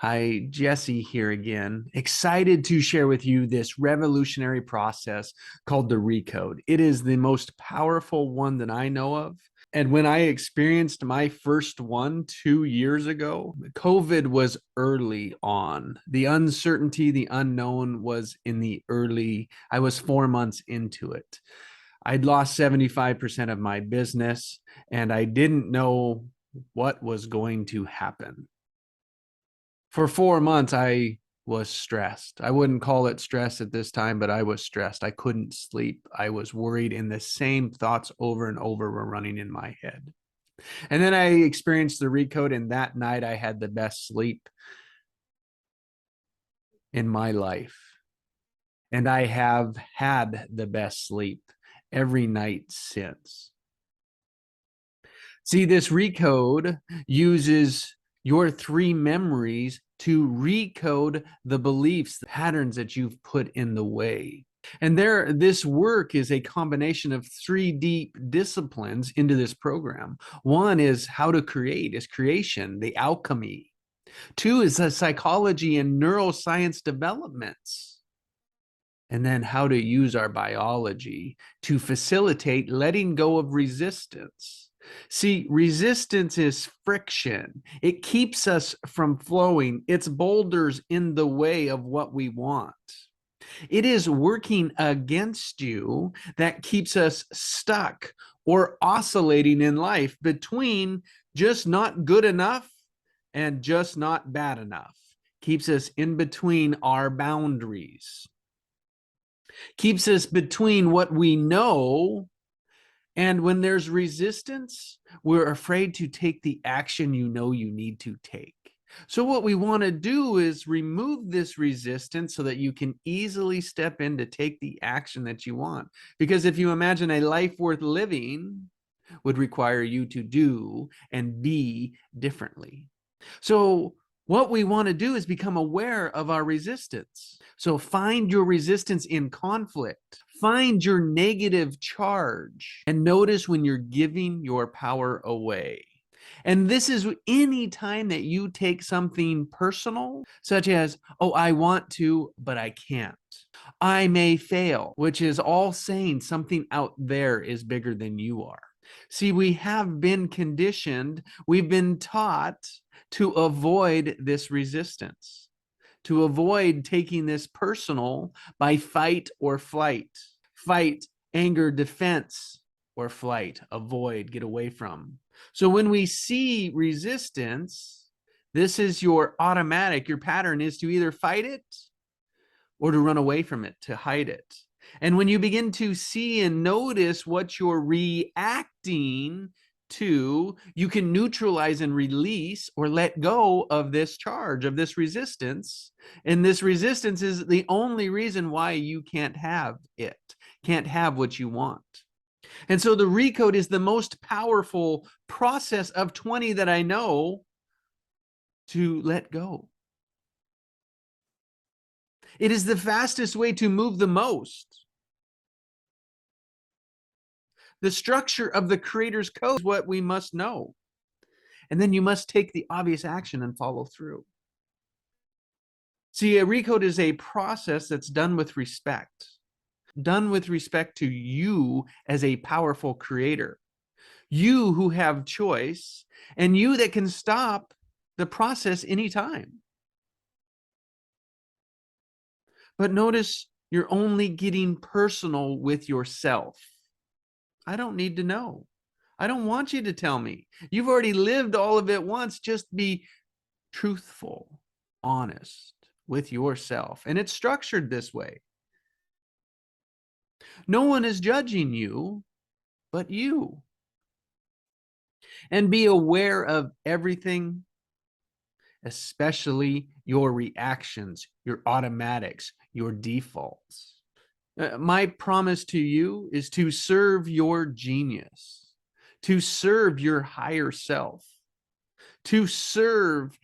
Hi, Jesse here again. Excited to share with you this revolutionary process called the Recode. It is the most powerful one that I know of. And when I experienced my first one 2 years ago, COVID was early on. The uncertainty, the unknown was in the early, I was 4 months into it. I'd lost 75% of my business and I didn't know what was going to happen. For 4 months, I was stressed. I wouldn't call it stress at this time, but I was stressed. I couldn't sleep. I was worried, and the same thoughts over and over were running in my head. And then I experienced the Recode, and that night I had the best sleep in my life. And I have had the best sleep every night since. See, this Recode uses your three memories to recode the beliefs, the patterns that you've put in the way. And this work is a combination of three deep disciplines into this program. One is how to create, is creation, the alchemy. Two is the psychology and neuroscience developments. And then how to use our biology to facilitate letting go of resistance. See, resistance is friction. It keeps us from flowing. It's boulders in the way of what we want. It is working against you that keeps us stuck or oscillating in life between just not good enough and just not bad enough. Keeps us in between our boundaries. Keeps us between what we know. And when there's resistance, we're afraid to take the action you know you need to take. So what we want to do is remove this resistance so that you can easily step in to take the action that you want. Because if you imagine a life worth living would require you to do and be differently. So what we want to do is become aware of our resistance. So find your resistance in conflict. Find your negative charge and notice when you're giving your power away. And this is any time that you take something personal, such as, oh, I want to, but I can't. I may fail, which is all saying something out there is bigger than you are. See, we have been conditioned, we've been taught to avoid this resistance, to avoid taking this personal by fight or flight. Fight, anger, defense, or flight. Avoid, get away from. So when we see resistance, this is your automatic, your pattern is to either fight it or to run away from it, to hide it. And when you begin to see and notice what you're reacting to, you can neutralize and release or let go of this charge, of this resistance. And this resistance is the only reason why you can't have it, can't have what you want. And so the Recode is the most powerful process of 20 that I know to let go. It is the fastest way to move the most. The structure of the Creator's code is what we must know. And then you must take the obvious action and follow through. See, a Recode is a process that's done with respect to you as a powerful creator, you who have choice, and you that can stop the process anytime. But notice you're only getting personal with yourself. I don't need to know. I don't want you to tell me. You've already lived all of it once. Just be truthful, honest with yourself. And it's structured this way. No one is judging you but you. And be aware of everything, especially your reactions, your automatics, your defaults. My promise to you is to serve your genius, to serve your higher self, to serve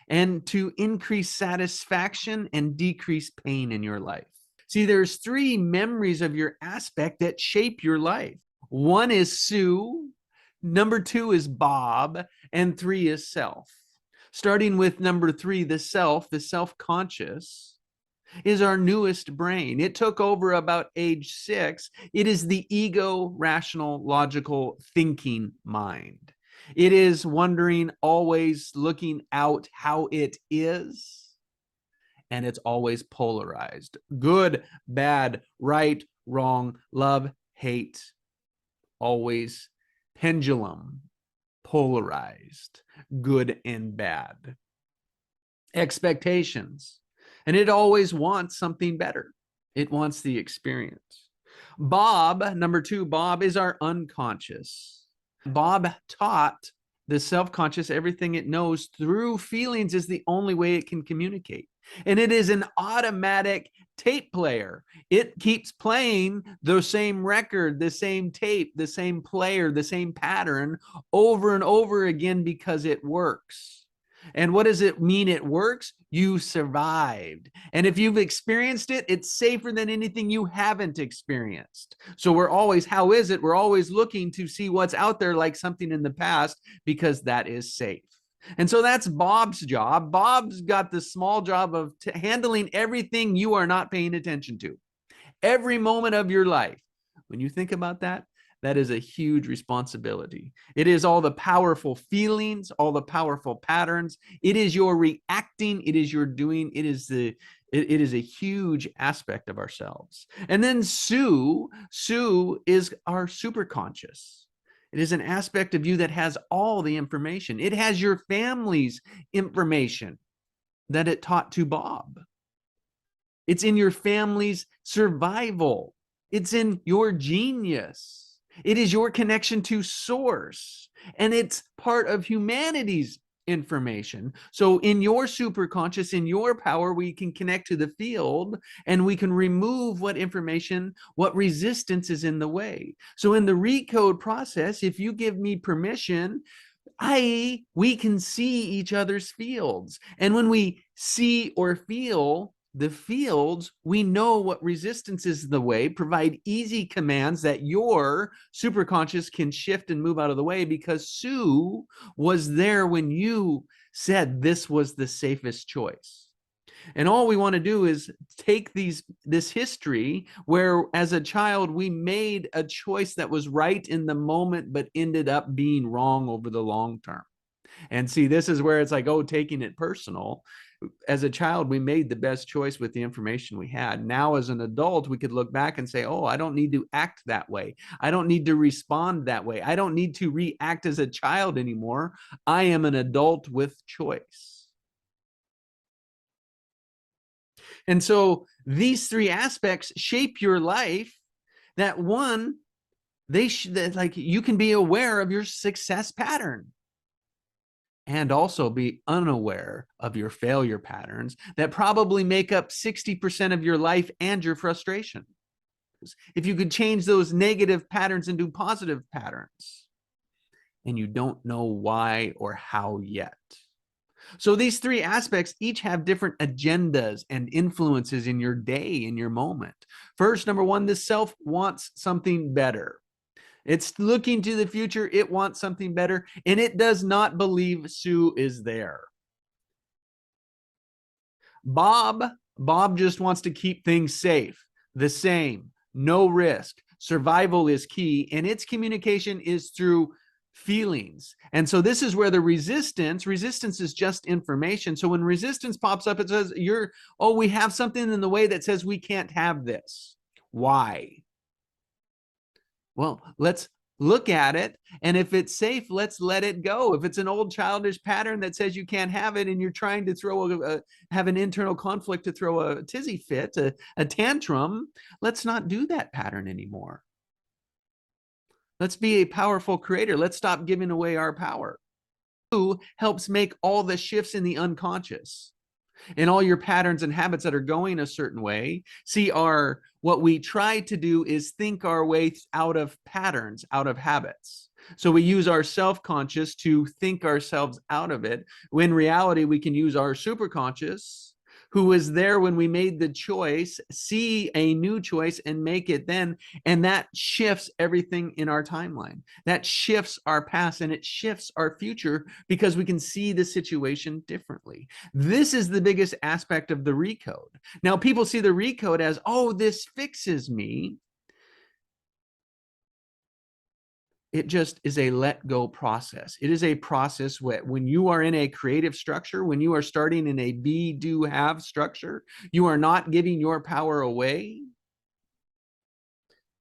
and to increase satisfaction and decrease pain in your life. See, there's three memories of your aspect that shape your life. One is Sue, number two is Bob, and three is self. Starting with number 3, the self-conscious, is our newest brain. It took over about age 6. It is the ego, rational, logical, thinking mind. It is wondering, always looking out how it is, and it's always polarized. Good, bad, right, wrong, love, hate, always pendulum, polarized, good and bad. Expectations, and it always wants something better. It wants the experience. Bob, number 2, Bob is our unconscious. Bob taught the self-conscious everything it knows through feelings is the only way it can communicate. And it is an automatic tape player. It keeps playing the same record, the same tape, the same player, the same pattern over and over again because it works. And what does it mean it works? You survived. And if you've experienced it, it's safer than anything you haven't experienced. So we're always, how is it? We're always looking to see what's out there like something in the past because that is safe. And so that's Bob's job. Bob's got the small job of handling everything you are not paying attention to. Every moment of your life. When you think about that, that is a huge responsibility. It is all the powerful feelings, all the powerful patterns. It is your reacting. It is your doing. It is a huge aspect of ourselves. And then Sue is our superconscious. It is an aspect of you that has all the information. It has your family's information that it taught to Bob. It's in your family's survival. It's in your genius. It is your connection to source, and it's part of humanity's information. So in your superconscious, in your power, we can connect to the field and we can remove what information, what resistance is in the way. So in the Recode process, if you give me permission, we can see each other's fields. And when we see or feel the fields, we know what resistance is in the way, provide easy commands that your superconscious can shift and move out of the way, because Sue was there when you said this was the safest choice. And all we want to do is take this history where as a child we made a choice that was right in the moment but ended up being wrong over the long term. And see, this is where it's like, oh, taking it personal. As a child, we made the best choice with the information we had. Now, as an adult, we could look back and say, oh, I don't need to act that way. I don't need to respond that way. I don't need to react as a child anymore. I am an adult with choice. And so these 3 aspects shape your life. That one, like you can be aware of your success pattern and also be unaware of your failure patterns that probably make up 60% of your life and your frustration. If you could change those negative patterns into positive patterns, and you don't know why or how yet. So these 3 aspects each have different agendas and influences in your day, in your moment. First, number 1, the self wants something better. It's looking to the future. It wants something better, and it does not believe Sue is there. Bob just wants to keep things safe, the same, no risk. Survival is key, and its communication is through feelings. And so this is where the resistance is just information. So when resistance pops up, it says, we have something in the way that says we can't have this. Why? Well, let's look at it, and if it's safe, let's let it go. If it's an old childish pattern that says you can't have it, and you're trying to have an internal conflict to throw a tizzy fit, a tantrum, let's not do that pattern anymore. Let's be a powerful creator. Let's stop giving away our power. Who helps make all the shifts in the unconscious? And all your patterns and habits that are going a certain way. See, what we try to do is think our way out of patterns, out of habits. So we use our self-conscious to think ourselves out of it. When in reality, we can use our superconscious who was there when we made the choice, see a new choice and make it then. And that shifts everything in our timeline. That shifts our past and it shifts our future because we can see the situation differently. This is the biggest aspect of the recode. Now, people see the recode as, oh, this fixes me. It just is a let go process. It is a process where when you are in a creative structure, when you are starting in a be, do, have structure, you are not giving your power away,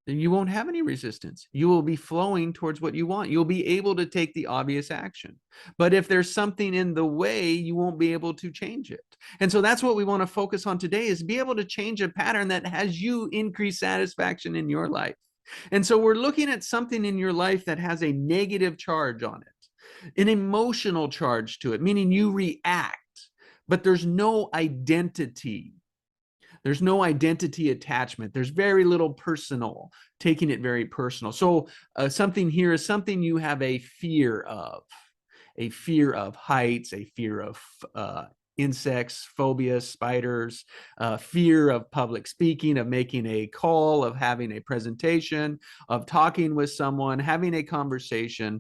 then you won't have any resistance. You will be flowing towards what you want. You'll be able to take the obvious action. But if there's something in the way, you won't be able to change it. And so that's what we want to focus on today, is be able to change a pattern that has you increase satisfaction in your life. And so we're looking at something in your life that has a negative charge on it, an emotional charge to it, meaning you react, but there's no identity. There's no identity attachment. There's very little personal, taking it very personal. So something here is something you have a fear of heights, a fear of insects, phobias, spiders, fear of public speaking, of making a call, of having a presentation, of talking with someone, having a conversation.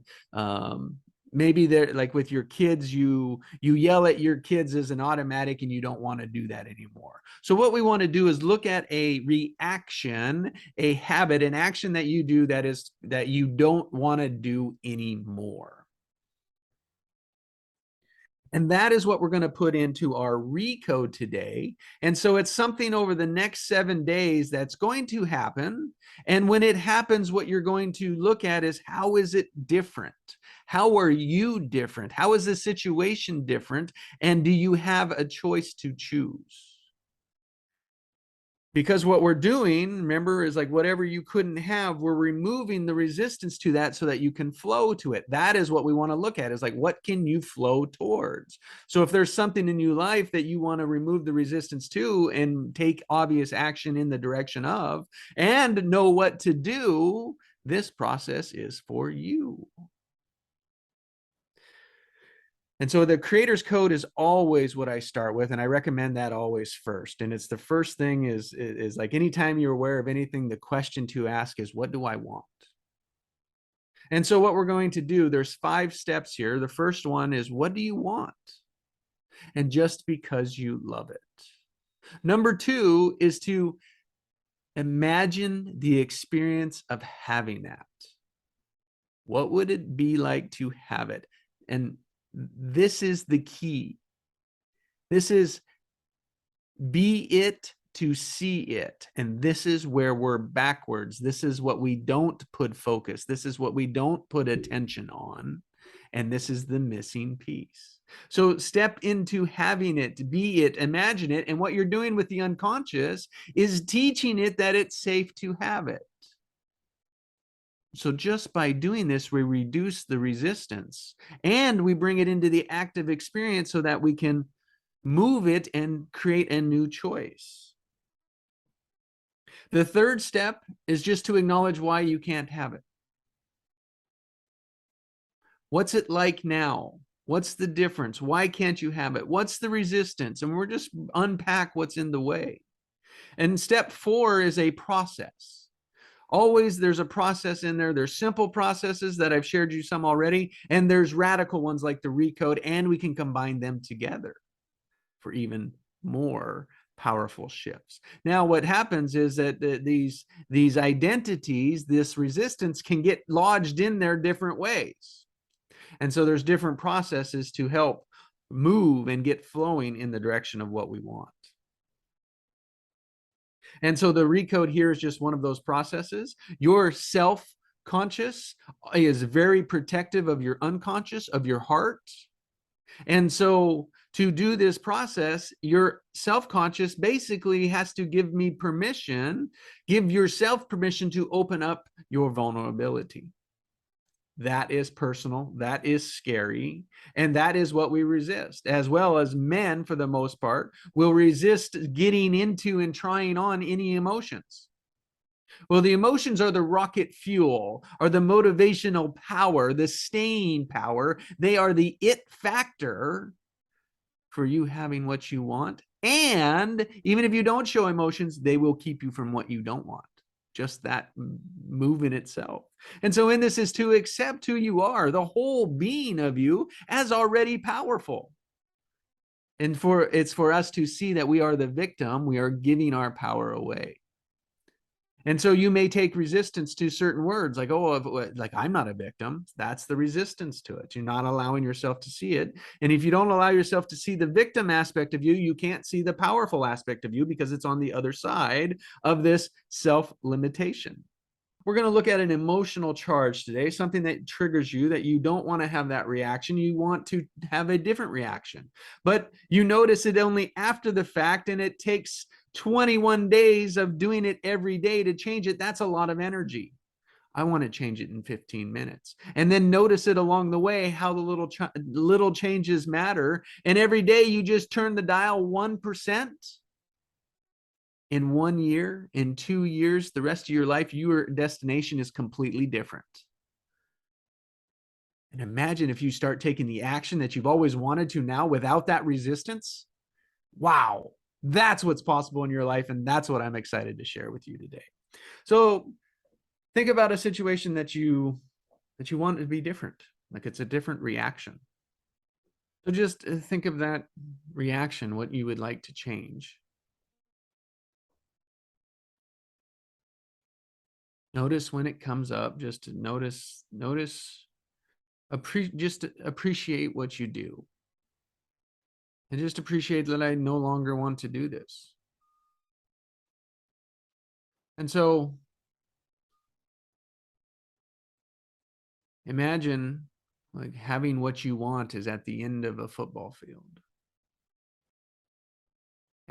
Maybe they're like with your kids, you yell at your kids as an automatic and you don't want to do that anymore. So what we want to do is look at a reaction, a habit, an action that you do that you don't want to do anymore. And that is what we're going to put into our recode today. And so it's something over the next 7 days that's going to happen. And when it happens, what you're going to look at is, how is it different? How are you different? How is the situation different? And do you have a choice to choose? Because what we're doing, remember, is like whatever you couldn't have, we're removing the resistance to that so that you can flow to it. That is what we want to look at, is like, what can you flow towards? So if there's something in your life that you want to remove the resistance to and take obvious action in the direction of, and know what to do, this process is for you. And so the creator's code is always what I start with, and I recommend that always first. And it's the first thing is like, anytime you're aware of anything, the question to ask is, what do I want? And so what we're going to do, there's 5 steps here. The first one is, what do you want? And just because you love it. Number 2 is to imagine the experience of having that. What would it be like to have it? And this is the key. This is be it to see it. And this is where we're backwards. This is what we don't put focus. This is what we don't put attention on. And this is the missing piece. So step into having it, be it, imagine it. And what you're doing with the unconscious is teaching it that it's safe to have it. So just by doing this, we reduce the resistance and we bring it into the active experience so that we can move it and create a new choice. The third step is just to acknowledge why you can't have it. What's it like now? What's the difference? Why can't you have it? What's the resistance? And we're just unpack what's in the way. And step 4 is a process. Always there's a process in there. There's simple processes that I've shared you some already, and there's radical ones like the recode, and we can combine them together for even more powerful shifts. Now, what happens is that these identities, this resistance, can get lodged in there different ways. And so there's different processes to help move and get flowing in the direction of what we want. And so the recode here is just one of those processes. Your self-conscious is very protective of your unconscious, of your heart. And so to do this process, your self-conscious basically has to give me permission, give yourself permission to open up your vulnerability. That is personal, that is scary, and that is what we resist, as well as men, for the most part, will resist getting into and trying on any emotions. Well, the emotions are the rocket fuel, are the motivational power, the staying power. They are the it factor for you having what you want. And even if you don't show emotions, they will keep you from what you don't want. Just that move in itself. And so in this is to accept who you are, the whole being of you, as already powerful. And it's for us to see that we are the victim, we are giving our power away. And so you may take resistance to certain words like, oh, like I'm not a victim. That's the resistance to it. You're not allowing yourself to see it. And if you don't allow yourself to see the victim aspect of you, you can't see the powerful aspect of you because it's on the other side of this self-limitation. We're going to look at an emotional charge today, something that triggers you, that you don't want to have that reaction. You want to have a different reaction, but you notice it only after the fact, and it takes 21 days of doing it every day to change it. That's a lot of energy. I want to change it in 15 minutes. And then notice it along the way, how the little changes matter. And every day you just turn the dial 1%. In 1 year, in 2 years, the rest of your life, your destination is completely different. And imagine if you start taking the action that you've always wanted to now without that resistance. Wow, that's what's possible in your life. And that's what I'm excited to share with you today. So think about a situation that you want to be different, like it's a different reaction. So just think of that reaction, what you would like to change. Notice when it comes up, just to notice, just appreciate what you do. And just appreciate that I no longer want to do this. And so imagine like having what you want is at the end of a football field.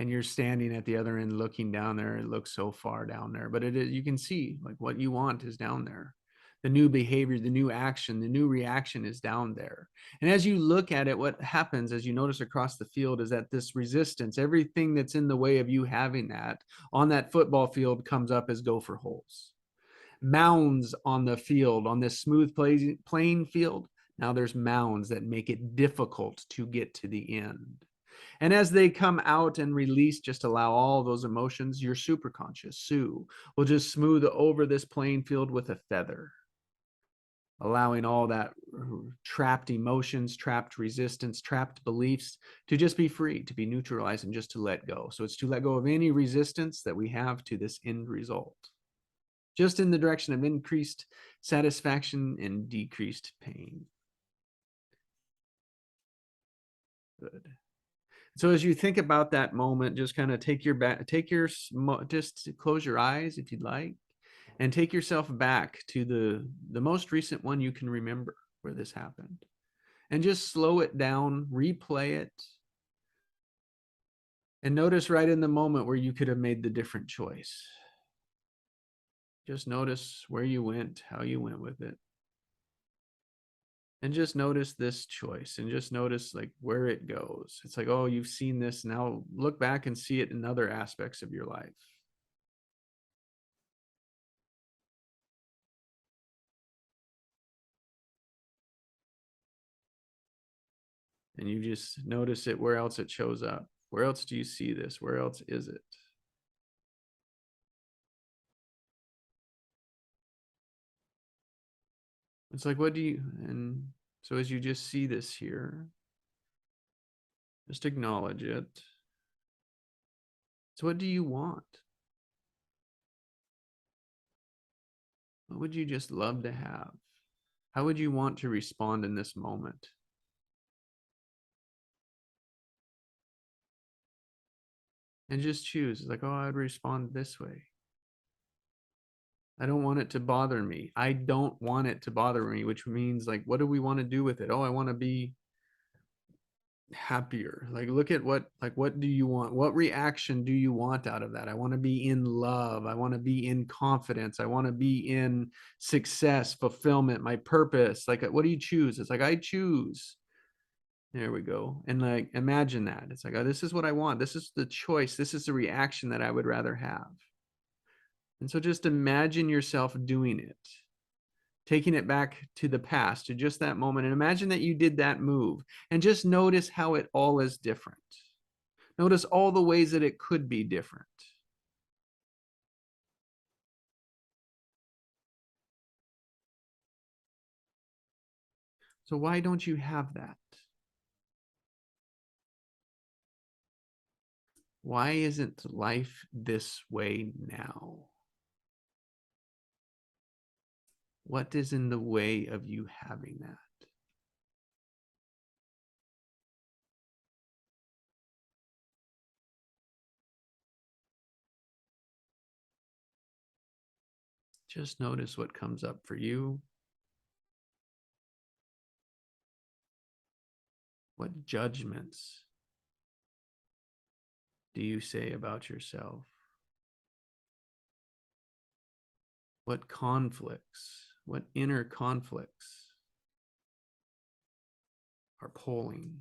And you're standing at the other end looking down there. It looks so far down there, but you can see like what you want is down there. The new behavior, the new action, the new reaction is down there. And as you look at it, what happens as you notice across the field is that this resistance, everything that's in the way of you having that on that football field comes up as gopher holes. Mounds on the field, on this smooth playing field, now there's mounds that make it difficult to get to the end. And as they come out and release, just allow all those emotions, your superconscious, Sue, will just smooth over this playing field with a feather, allowing all that trapped emotions, trapped resistance, trapped beliefs to just be free, to be neutralized, and just to let go. So it's to let go of any resistance that we have to this end result, just in the direction of increased satisfaction and decreased pain. Good. So as you think about that moment, just kind of just close your eyes if you'd like, and take yourself back to the most recent one you can remember where this happened, and just slow it down, replay it, and notice right in the moment where you could have made the different choice. Just notice where you went, how you went with it. And just notice this choice, and just notice like where it goes. It's like, oh, you've seen this. Now look back and see it in other aspects of your life. And you just notice it, where else it shows up. Where else do you see this? Where else is it? It's like, and so as you just see this here, just acknowledge it. So what do you want? What would you just love to have? How would you want to respond in this moment? And just choose. It's like, oh, I'd respond this way. I don't want it to bother me. I don't want it to bother me, which means like, what do we want to do with it? Oh, I want to be happier. Like, look at what do you want? What reaction do you want out of that? I want to be in love. I want to be in confidence. I want to be in success, fulfillment, my purpose. Like, what do you choose? It's like, I choose. There we go. And like, imagine that. It's like, oh, this is what I want. This is the choice. This is the reaction that I would rather have. And so just imagine yourself doing it. taking it back to the past, to just that moment. And imagine that you did that move and just notice how it all is different. Notice all the ways that it could be different. So why don't you have that? Why isn't life this way now? What is in the way of you having that? Just notice what comes up for you. What judgments do you say about yourself? What conflicts, what inner conflicts are pulling?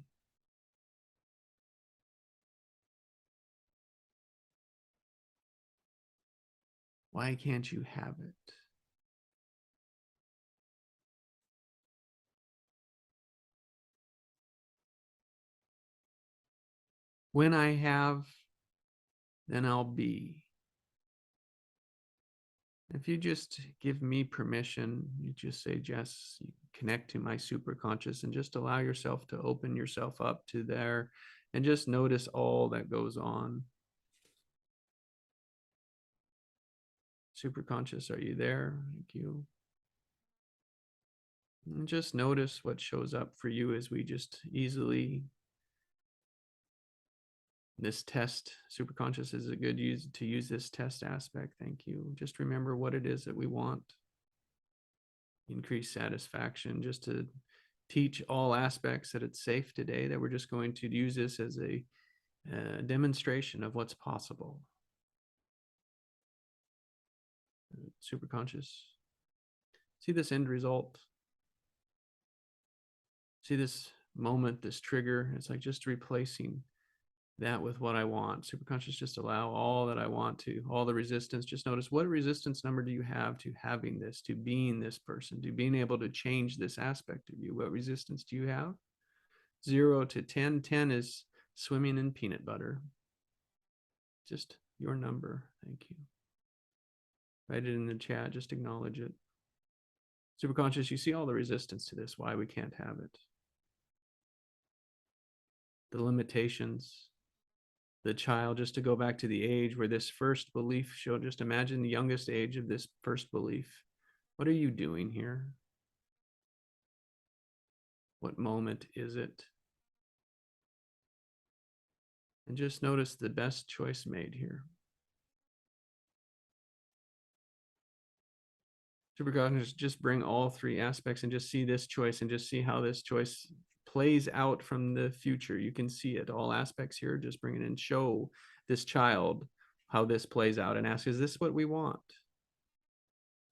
Why can't you have it? When I have, then I'll be. If you just give me permission, you just say, Jess, you connect to my superconscious and just allow yourself to open yourself up to there and just notice all that goes on. Superconscious, are you there? Thank you. And just notice what shows up for you as we just easily, this test, superconscious is a good use to use this test aspect. Thank you. Just remember what it is that we want. Increase satisfaction, just to teach all aspects that it's safe today, that we're just going to use this as a demonstration of what's possible. Superconscious. See this end result. See this moment, this trigger. It's like just replacing that with what I want. Superconscious, just allow all that I want to, all the resistance. Just notice, what resistance number do you have to having this, to being this person, to being able to change this aspect of you? What resistance do you have? 0 to 10. 10 is swimming in peanut butter. Just your number. Thank you. Write it in the chat. Just acknowledge it. Superconscious, you see all the resistance to this, why we can't have it. The limitations, the child, just to go back to the age where this first belief showed, just imagine the youngest age of this first belief. What are you doing here? What moment is it? And just notice the best choice made here. Superconscious, just bring all three aspects and just see this choice and just see how this choice plays out from the future. You can see it, all aspects here. Just bring it in, show this child how this plays out and ask, is this what we want?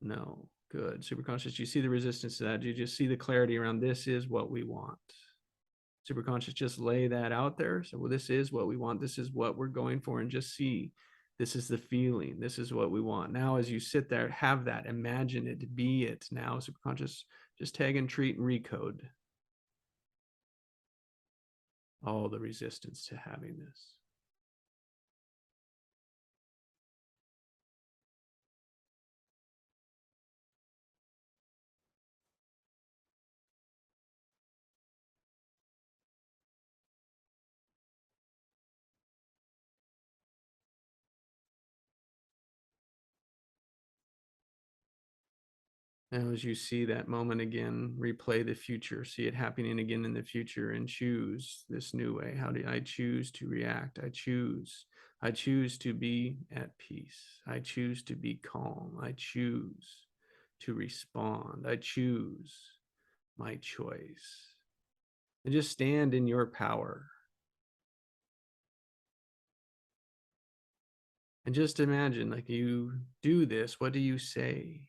No. Good. Superconscious, you see the resistance to that. You just see the clarity around, this is what we want. Superconscious, just lay that out there. So, well, this is what we want. This is what we're going for. And just see, this is the feeling. This is what we want. Now, as you sit there, have that, imagine it, be it. Now, superconscious, just tag and treat and recode all the resistance to having this. Now, as you see that moment again, replay the future, see it happening again in the future, and choose this new way. How do I choose to react? I choose to be at peace. I choose to be calm. I choose to respond. I choose my choice. And just stand in your power. And just imagine, like, you do this, what do you say?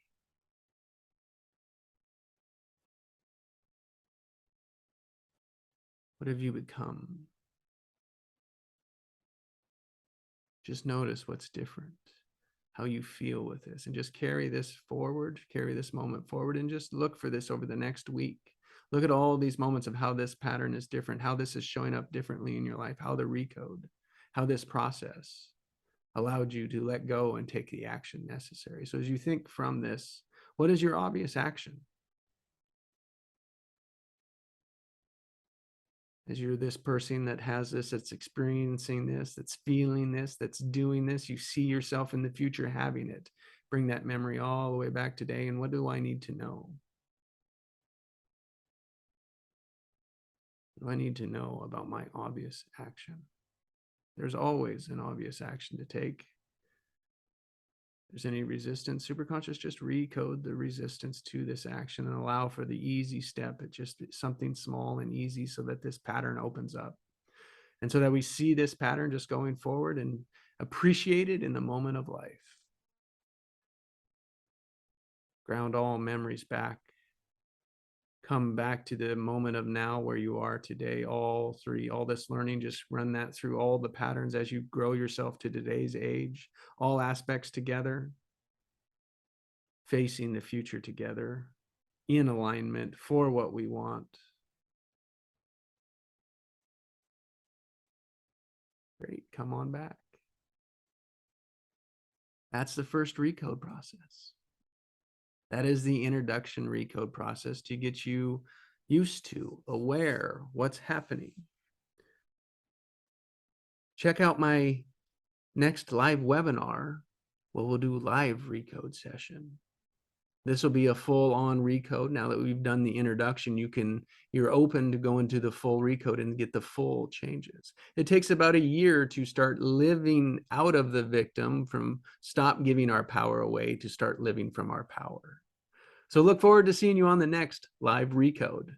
What have you become? Just notice what's different. how you feel with this, and just carry this forward, carry this moment forward, and just look for this over the next week. Look at all these moments of how this pattern is different, how this is showing up differently in your life, how the recode, how this process allowed you to let go and take the action necessary. So as you think from this, what is your obvious action? As you're this person that has this, that's experiencing this, that's feeling this, that's doing this, you see yourself in the future having it. Bring that memory all the way back today. And what do I need to know? What do I need to know about my obvious action? There's always an obvious action to take. If there's any resistance, superconscious, just recode the resistance to this action and allow for the easy step at just something small and easy so that this pattern opens up. And so that we see this pattern just going forward and appreciate it in the moment of life. Ground all memories back. Come back to the moment of now where you are today. All three, all this learning, just run that through all the patterns as you grow yourself to today's age, all aspects together, facing the future together, in alignment for what we want. Great, come on back. That's the first recode process. That is the introduction recode process to get you used to, aware what's happening. Check out my next live webinar where we'll do live recode session. This will be a full-on recode. Now that we've done the introduction, you're open to go into the full recode and get the full changes. It takes about a year to start living out of the victim, from stop giving our power away to start living from our power. So look forward to seeing you on the next live recode.